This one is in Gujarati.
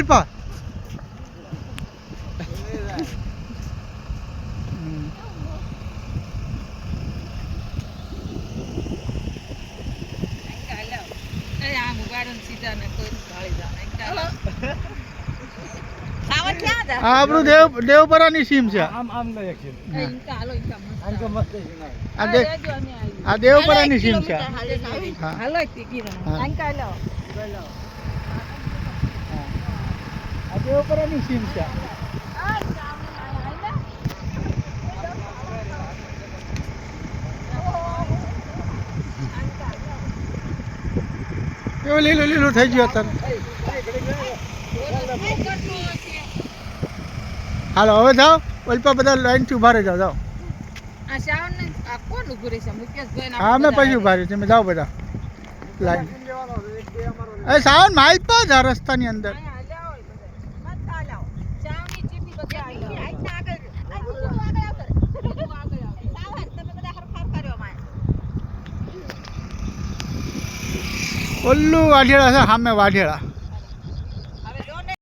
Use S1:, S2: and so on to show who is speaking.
S1: અલ્પા આપણું દેવપરાની સીમ છે આ દેવપરાની સીમ છે આ દેવપરાની સીમ છે કેવું લીલું લીલું થઈ ગયું અત્યારે હાલો હવે જાઓ ઓલપા બધા લાઈનથી ઉભા રહી જાઓ હા મેં પછી ઉભા રહી તમે જાઓ બધા લાઈન એ સાવન માલ પા જા રસ્તાની અંદર ઓલ્લું વાઢેડા છે સામે વાઢેડા